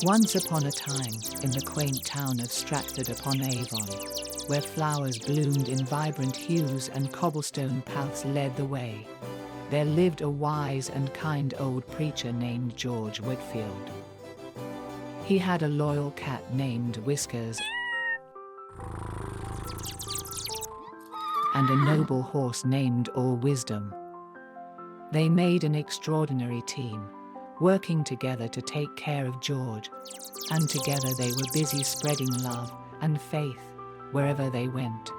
Once upon a time, in the quaint town of Stratford-upon-Avon, where flowers bloomed in vibrant hues and cobblestone paths led the way, there lived a wise and kind old preacher named George Whitfield. He had a loyal cat named Whiskers and a noble horse named All Wisdom. They made an extraordinary team, working together to take care of George, and together they were busy spreading love and faith wherever they went.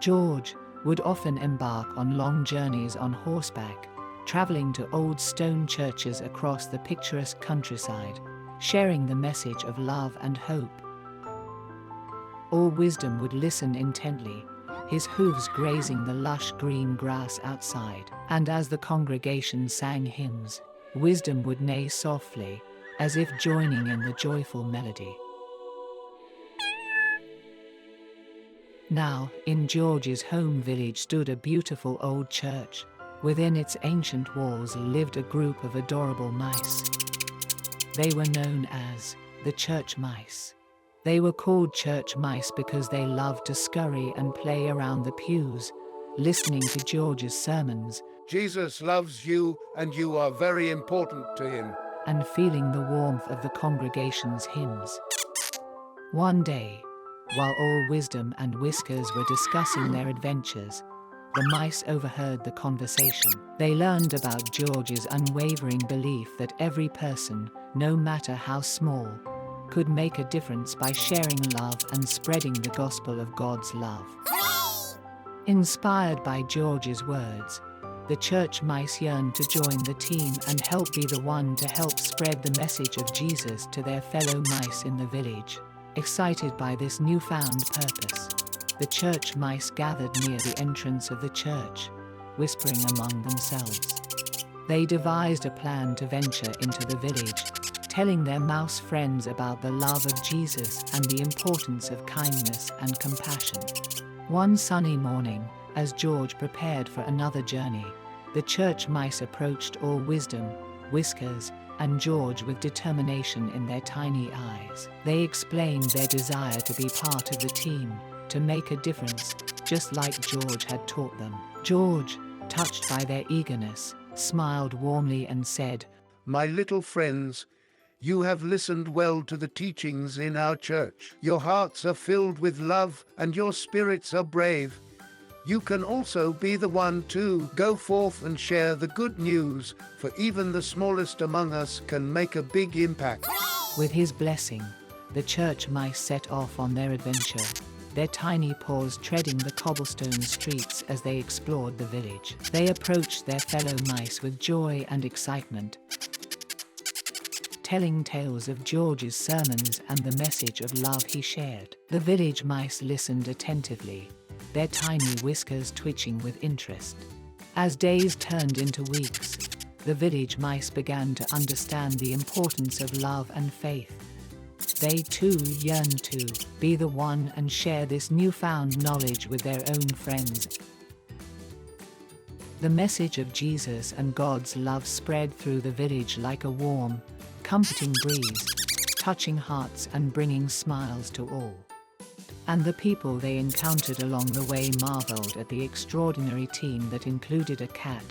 George would often embark on long journeys on horseback, traveling to old stone churches across the picturesque countryside, sharing the message of love and hope. All Wisdom would listen intently, his hooves grazing the lush green grass outside, and as the congregation sang hymns, Wisdom would neigh softly, as if joining in the joyful melody. Now, in George's home village stood a beautiful old church. Within its ancient walls lived a group of adorable mice. They were known as the church mice. They were called church mice because they loved to scurry and play around the pews, listening to George's sermons. Jesus loves you, and you are very important to him. And feeling the warmth of the congregation's hymns. One day, while All Wisdom and Whiskers were discussing their adventures, the mice overheard the conversation. They learned about George's unwavering belief that every person, no matter how small, could make a difference by sharing love and spreading the gospel of God's love. Inspired by George's words, the church mice yearned to join the team and help be the one to help spread the message of Jesus to their fellow mice in the village. Excited by this newfound purpose, the church mice gathered near the entrance of the church, whispering among themselves. They devised a plan to venture into the village, telling their mouse friends about the love of Jesus and the importance of kindness and compassion. One sunny morning, as George prepared for another journey, the church mice approached All Wisdom, Whiskers, and George with determination in their tiny eyes. They explained their desire to be part of the team, to make a difference, just like George had taught them. George, touched by their eagerness, smiled warmly and said, My little friends, you have listened well to the teachings in our church. Your hearts are filled with love, and your spirits are brave. You can also be the one to go forth and share the good news, for even the smallest among us can make a big impact. With his blessing, the church mice set off on their adventure, their tiny paws treading the cobblestone streets as they explored the village. They approached their fellow mice with joy and excitement, telling tales of George's sermons and the message of love he shared. The village mice listened attentively, their tiny whiskers twitching with interest. As days turned into weeks, the village mice began to understand the importance of love and faith. They too yearned to be the one and share this newfound knowledge with their own friends. The message of Jesus and God's love spread through the village like a warm, comforting breeze, touching hearts and bringing smiles to all. And the people they encountered along the way marveled at the extraordinary team that included a cat,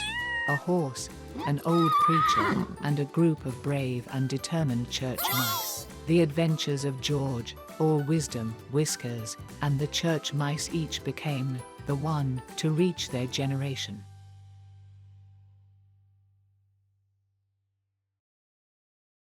a horse, an old preacher, and a group of brave and determined church mice. The adventures of George, All Wisdom, Whiskers, and the church mice each became the one to reach their generation.